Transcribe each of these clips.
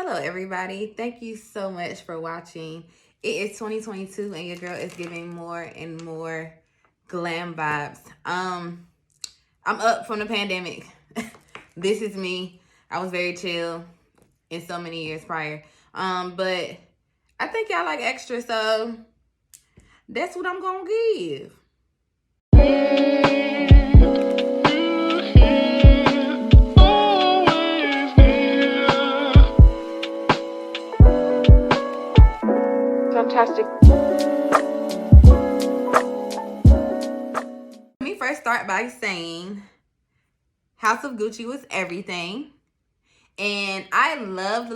Hello, everybody. Thank you so much for watching. It is 2022 and your girl is giving more and more glam vibes. I'm up from the pandemic. This is me. I was very chill in so many years prior. But I think y'all like extra, so that's what I'm gonna give. Fantastic. Let me first start by saying House of Gucci was everything. And I love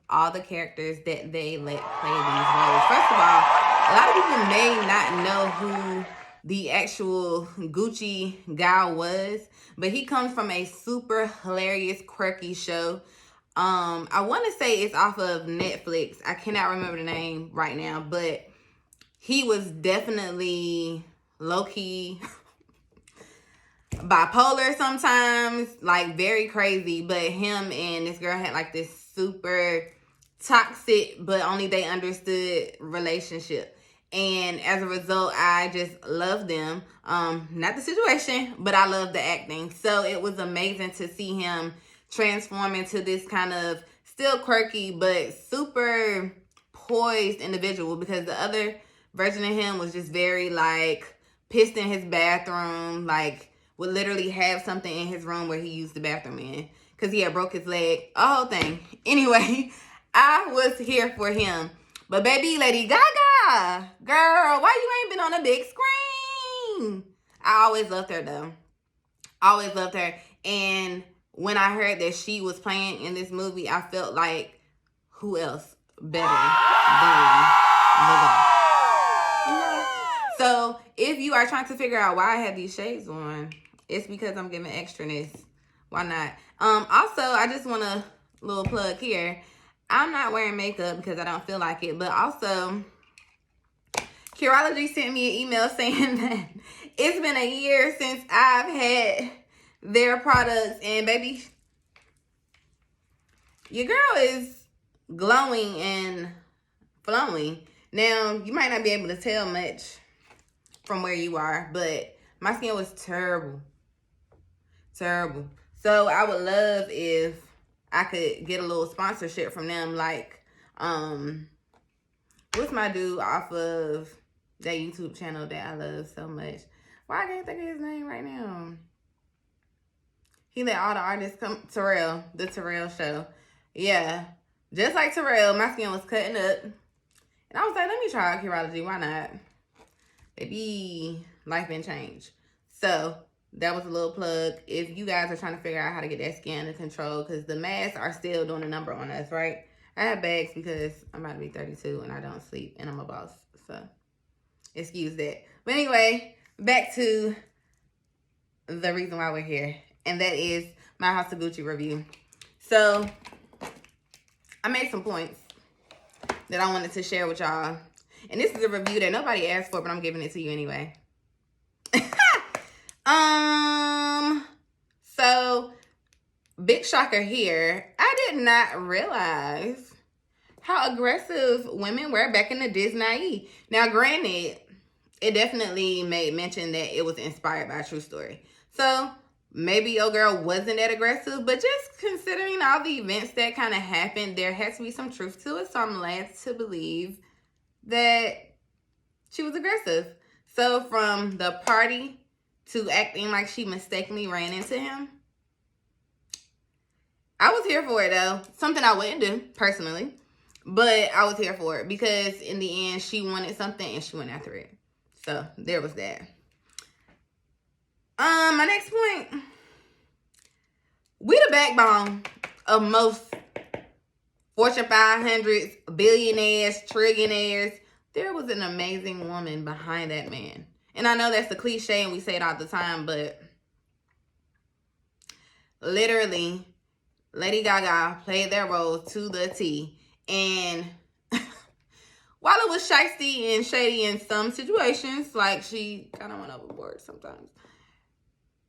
all the characters that they let play these roles. First of all, a lot of people may not know who the actual Gucci guy was, but he comes from a super hilarious, quirky show. I want to say it's off of Netflix. I cannot remember the name right now, but he was definitely low-key bipolar sometimes, like very crazy. But him and this girl had like this super toxic, but only they understood relationship. And as a result, I just love them. Not the situation, but I love the acting. So it was amazing to see him transform into this kind of still quirky, but super poised individual, because the other version of him was just very like pissed in his bathroom, like would literally have something in his room where he used the bathroom in because he had broke his leg, a whole thing. Anyway, I was here for him. But baby, Lady Gaga, girl, why you ain't been on a big screen? I always loved her though. Always loved her. And when I heard that she was playing in this movie, I felt like, who else better than the girl? So if you are trying to figure out why I have these shades on, it's because I'm giving extraness. Why not? Also, I just want a little plug here. I'm not wearing makeup because I don't feel like it. But also, Curology sent me an email saying that it's been a year since I've had their products. And baby, your girl is glowing and flowing. Now, you might not be able to tell much from where you are, but my skin was terrible. Terrible. So I would love if I could get a little sponsorship from them. Like, what's my dude off of that YouTube channel that I love so much? Why I can't think of his name right now? He let all the artists come. Terrell, the Terrell show. Yeah, just like Terrell, my skin was cutting up. And I was like, let me try Curology. Why not? Maybe life been changed. So that was a little plug. If you guys are trying to figure out how to get that skin under control, because the masks are still doing a number on us, right? I have bags because I'm about to be 32 and I don't sleep and I'm a boss. So excuse that. But anyway, back to the reason why we're here. And that is my House of Gucci review. So I made some points that I wanted to share with y'all. And this is a review that nobody asked for, but I'm giving it to you anyway. So big shocker here. I did not realize how aggressive women were back in the Disney. Now, granted, it definitely made mention that it was inspired by a true story. So maybe your girl wasn't that aggressive, but just considering all the events that kind of happened, there has to be some truth to it. So I'm led to believe that she was aggressive. So from the party to acting like she mistakenly ran into him, I was here for it though. Something I wouldn't do personally, but I was here for it because in the end she wanted something and she went after it. So there was that. My next point. We the backbone of most Fortune 500s, billionaires, trillionaires. There was an amazing woman behind that man. And I know that's a cliche and we say it all the time, but literally, Lady Gaga played their role to the T. And while it was shiesty and shady in some situations, like she kind of went overboard sometimes,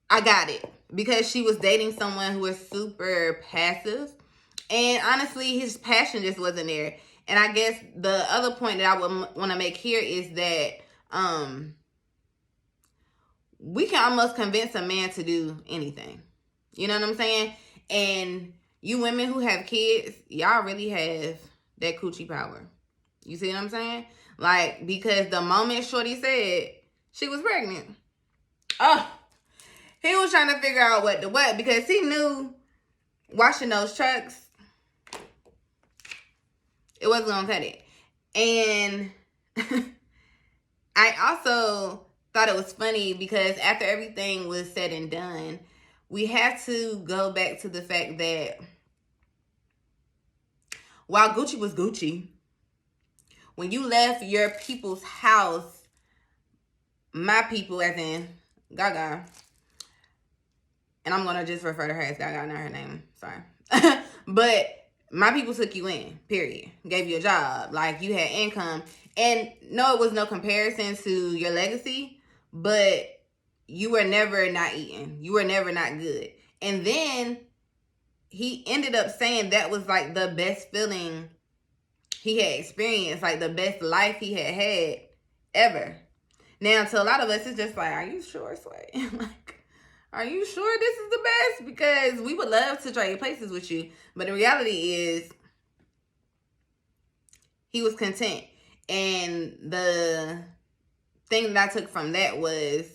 I got it. Because she was dating someone who was super passive And honestly, his passion just wasn't there. And I guess the other point that I would want to make here is that we can almost convince a man to do anything. You know what I'm saying? And you women who have kids, y'all really have that coochie power. You see what I'm saying? Like, because the moment Shorty said she was pregnant, oh, he was trying to figure out what to what, because he knew washing those trucks, it wasn't gonna cut it. And I also thought it was funny because after everything was said and done, we had to go back to the fact that while Gucci was Gucci, when you left your people's house, my people, as in Gaga, and I'm going to just refer to her as Gaga, not her name, sorry. But my people took you in, period. Gave you a job, like you had income. And no, it was no comparison to your legacy, but you were never not eating. You were never not good. And then he ended up saying that was like the best feeling he had experienced, like the best life he had ever. Now, to a lot of us, it's just like, are you sure, Sway? Like, are you sure this is the best? Because we would love to trade places with you. But the reality is, he was content. And the thing that I took from that was,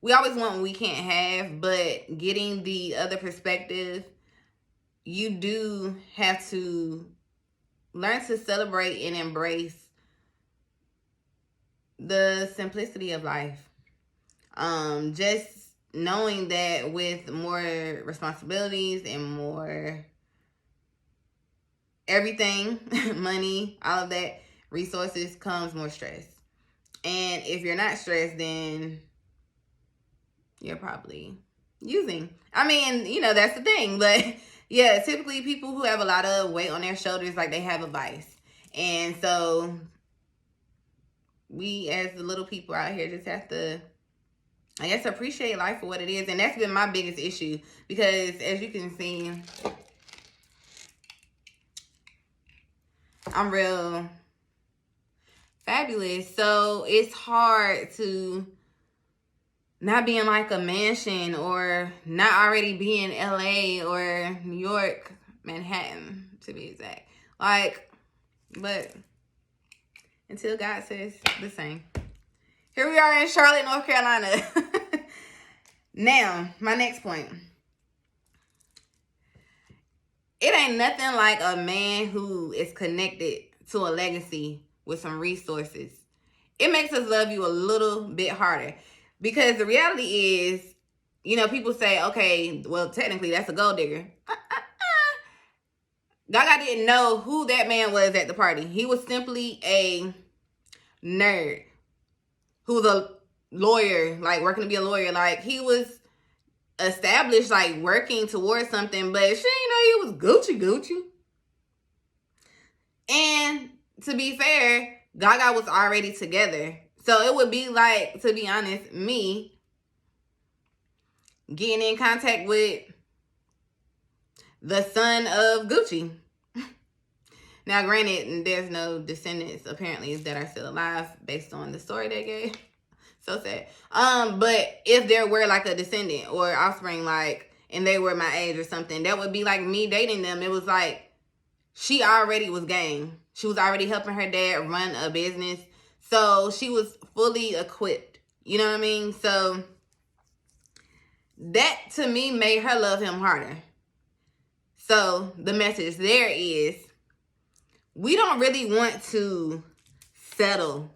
we always want what we can't have, but getting the other perspective, you do have to learn to celebrate and embrace the simplicity of life. Just knowing that with more responsibilities and more everything, money, all of that, resources, comes more stress. And if you're not stressed, then you're probably using. I mean, you know, that's the thing. But yeah, typically people who have a lot of weight on their shoulders, like they have a vice. And so we as the little people out here just have to, I guess, appreciate life for what it is. And that's been my biggest issue, because as you can see, I'm real fabulous. So it's hard to not be in like a mansion, or not already be in LA or New York, Manhattan to be exact. Like, but until God says the same. Here we are in Charlotte, North Carolina. Now, my next point. It ain't nothing like a man who is connected to a legacy with some resources. It makes us love you a little bit harder. Because the reality is, you know, people say, okay, well, technically that's a gold digger. Gaga didn't know who that man was at the party. He was simply a nerd who was a lawyer, like working to be a lawyer. Like, he was established, like working towards something, but she didn't know he was Gucci. And to be fair, Gaga was already together. So it would be like, to be honest, me getting in contact with the son of Gucci. Now, granted, there's no descendants apparently that are still alive based on the story they gave. So sad. But if there were like a descendant or offspring, like, and they were my age or something, that would be like me dating them. It was like, she already was game. She was already helping her dad run a business. So she was fully equipped. You know what I mean? So that to me made her love him harder. So the message there is, we don't really want to settle.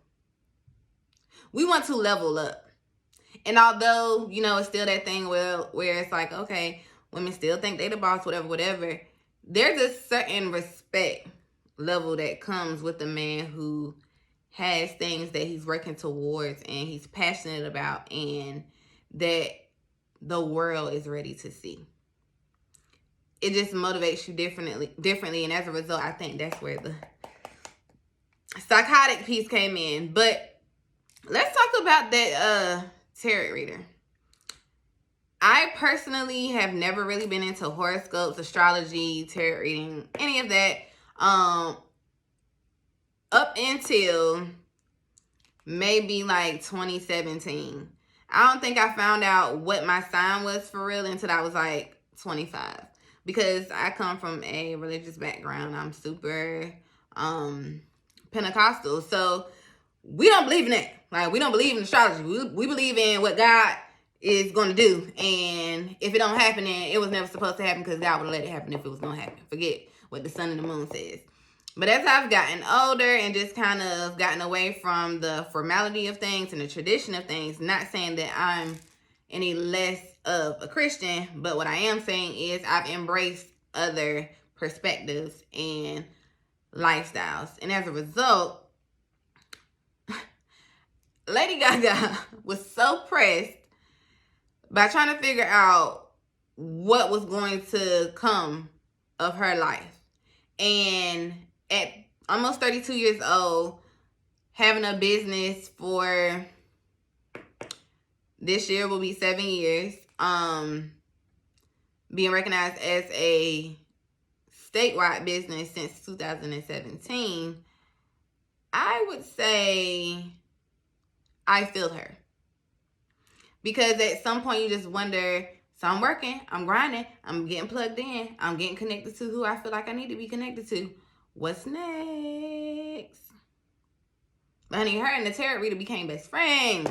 We want to level up. And although, you know, it's still that thing where it's like, okay, women still think they the boss, whatever. There's a certain respect level that comes with a man who has things that he's working towards and he's passionate about, and that the world is ready to see. It just motivates you differently, and as a result, I think that's where the psychotic piece came in. But let's talk about that tarot reader. I personally have never really been into horoscopes, astrology, tarot reading, any of that. Up until maybe like 2017. I don't think I found out what my sign was for real until I was like 25. Because I come from a religious background. I'm super Pentecostal. So we don't believe in that. Like, we don't believe in astrology. We believe in what God is going to do. And if it don't happen, then it was never supposed to happen because God would have let it happen if it was going to happen. Forget what the sun and the moon says. But as I've gotten older and just kind of gotten away from the formality of things and the tradition of things, not saying that I'm any less of a Christian, but what I am saying is I've embraced other perspectives and lifestyles. And as a result, Lady Gaga was so pressed by trying to figure out what was going to come of her life. And at almost 32 years old, having a business for this year will be 7 years, being recognized as a statewide business since 2017, I would say I feel her. Because at some point you just wonder, so I'm working, I'm grinding, I'm getting plugged in, I'm getting connected to who I feel like I need to be connected to. What's next? But honey, her and the tarot reader became best friends.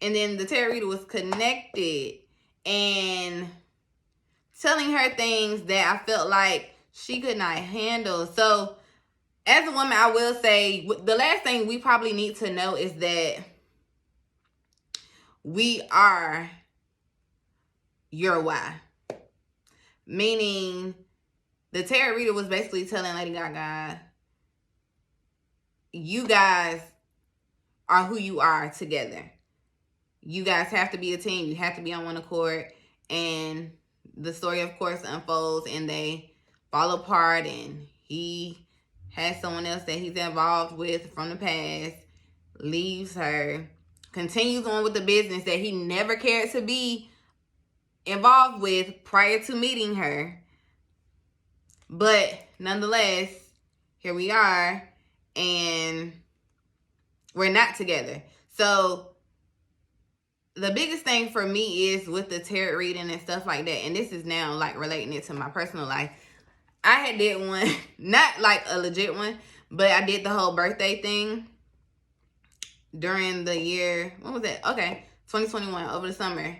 And then the tarot reader was connected and telling her things that I felt like she could not handle. So as a woman, I will say the last thing we probably need to know is that we are your why. Meaning the tarot reader was basically telling Lady Gaga, you guys are who you are together. You guys have to be a team. You have to be on one accord. And the story, of course, unfolds and they fall apart. And he has someone else that he's involved with from the past, leaves her, continues on with the business that he never cared to be involved with prior to meeting her. But nonetheless, here we are, and we're not together. So the biggest thing for me is with the tarot reading and stuff like that, and this is now like relating it to my personal life. I had did one, not like a legit one, but I did the whole birthday thing during the year, when was that? Okay, 2021, over the summer.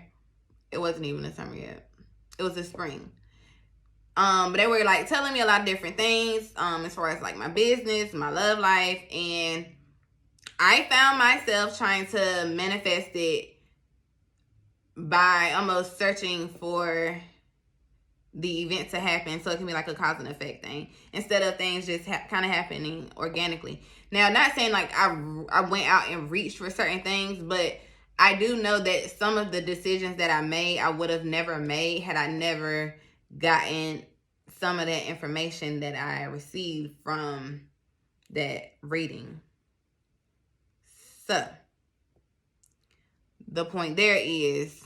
It wasn't even the summer yet. It was the spring. But they were like telling me a lot of different things, as far as like my business, my love life, and I found myself trying to manifest it by almost searching for the event to happen, so it can be like a cause and effect thing instead of things just kind of happening organically. Now, not saying like I went out and reached for certain things, but I do know that some of the decisions that I made, I would have never made had I never gotten some of that information that I received from that reading. So, the point there is,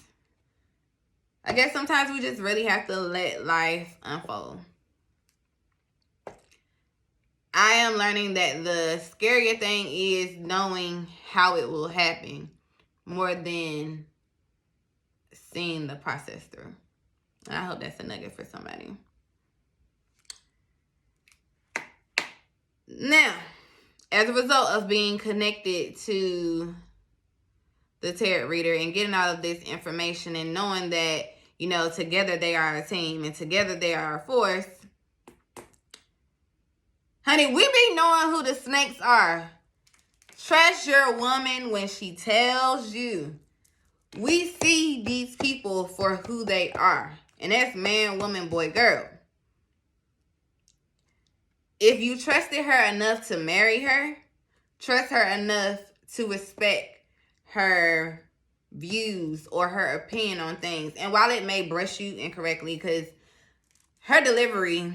I guess sometimes we just really have to let life unfold. I am learning that the scarier thing is knowing how it will happen more than seeing the process through. And I hope that's a nugget for somebody. Now, as a result of being connected to the tarot reader and getting all of this information and knowing that, you know, together they are a team and together they are a force, honey, we be knowing who the snakes are. Trust your woman when she tells you. We see these people for who they are. And that's man, woman, boy, girl. If you trusted her enough to marry her, trust her enough to respect her views or her opinion on things. And while it may brush you incorrectly, because her delivery,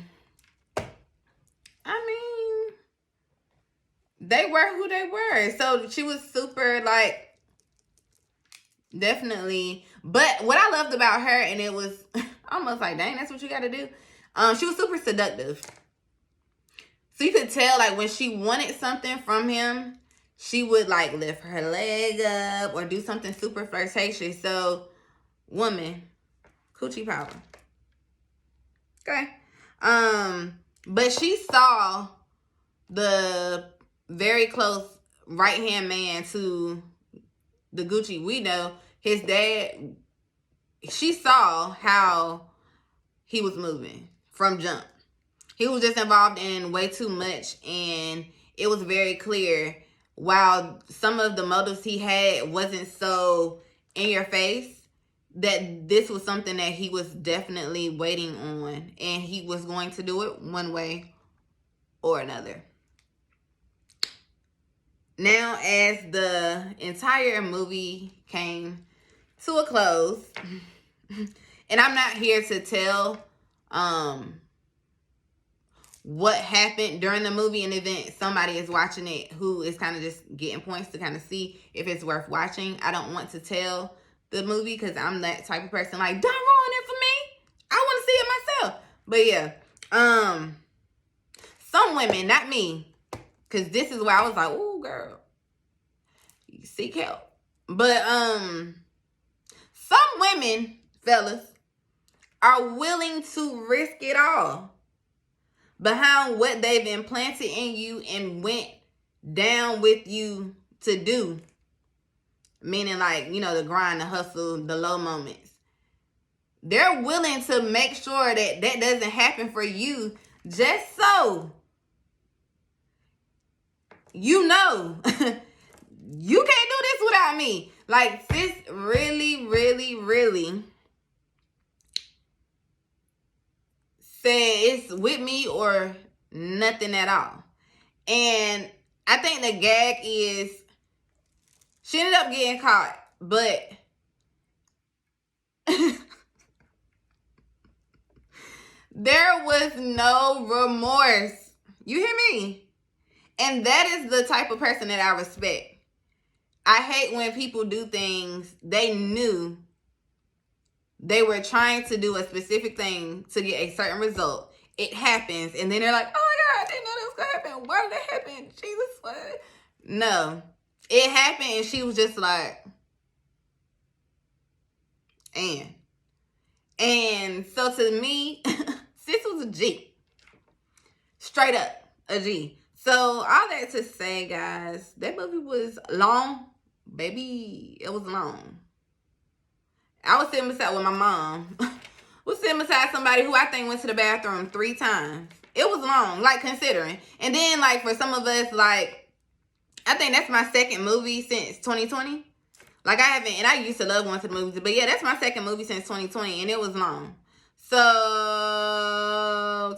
I mean, they were who they were. So she was super like Definitely. But what I loved about her, and it was almost like, dang, that's what you got to do. She was super seductive. So you could tell, like, when she wanted something from him, she would, like, lift her leg up or do something super flirtatious. So, woman, coochie power. Okay. But she saw the very close right-hand man to the Gucci we know, his dad. She saw how he was moving from jump. He was just involved in way too much, and it was very clear, while some of the motives he had wasn't so in your face, that this was something that he was definitely waiting on, and he was going to do it one way or another. Now, as the entire movie came to a close, and I'm not here to tell what happened during the movie, and event somebody is watching it who is kind of just getting points to kind of see if it's worth watching. I don't want to tell the movie because I'm that type of person, like, don't ruin it for me. I want to see it myself. But yeah, some women, not me, because this is where I was like, oh girl, you seek help. But some women, fellas, are willing to risk it all behind what they've implanted in you and went down with you to do. Meaning, like, you know, the grind, the hustle, the low moments. They're willing to make sure that that doesn't happen for you, just so you know you can't do this without me. Like, sis really, really, really said it's with me or nothing at all. And I think the gag is she ended up getting caught, but there was no remorse. You hear me? And that is the type of person that I respect. I hate when people do things they knew they were trying to do a specific thing to get a certain result. It happens, and then they're like, oh my God, I didn't know this was going to happen. Why did that happen? Jesus, what? No. It happened, and she was just like, and so to me, sis was a G. Straight up a G. So all that to say, guys, that movie was long. Baby, it was long. I was sitting beside with my mom. Was sitting beside somebody who I think went to the bathroom 3 times. It was long, like, considering. And then, like, for some of us, like, I think that's my second movie since 2020. Like, I haven't, and I used to love going to the movies, but yeah, that's my second movie since 2020, and it was long. So,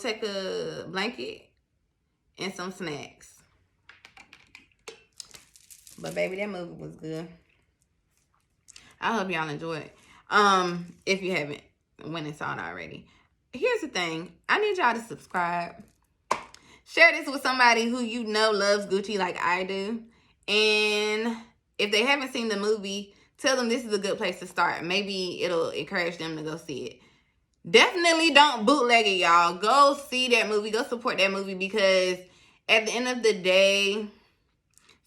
take a blanket and some snacks. But baby, that movie was good. I hope y'all enjoy it. If you haven't went and saw it already. Here's the thing. I need y'all to subscribe. Share this with somebody who you know loves Gucci like I do. And if they haven't seen the movie, tell them this is a good place to start. Maybe it'll encourage them to go see it. Definitely don't bootleg it, y'all. Go see that movie. Go support that movie, because at the end of the day,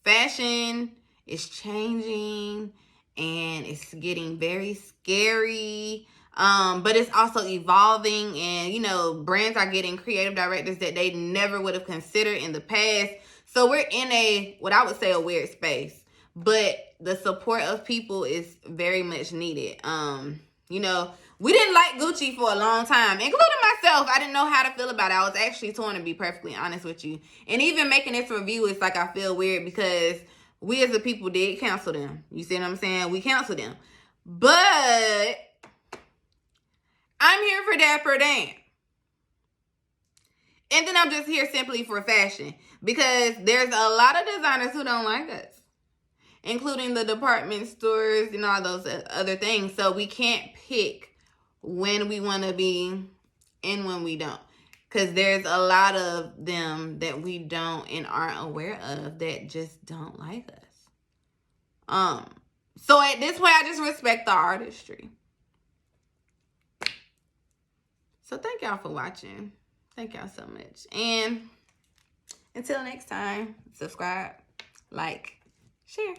fashion is changing and it's getting very scary. But it's also evolving, and, you know, brands are getting creative directors that they never would have considered in the past. So we're in a, what I would say, a weird space. But the support of people is very much needed. You know, we didn't like Gucci for a long time, including myself. I didn't know how to feel about it. I was actually torn, to be perfectly honest with you. And even making this review, it's like I feel weird because we as a people did cancel them. You see what I'm saying? We canceled them. But I'm here for that for damn. And then I'm just here simply for fashion, because there's a lot of designers who don't like us, including the department stores and all those other things. So we can't pick when we want to be and when we don't, because there's a lot of them that we don't and aren't aware of that just don't like us. So at this point, I just respect the artistry. So thank y'all for watching. Thank y'all so much. And until next time, subscribe, like, share.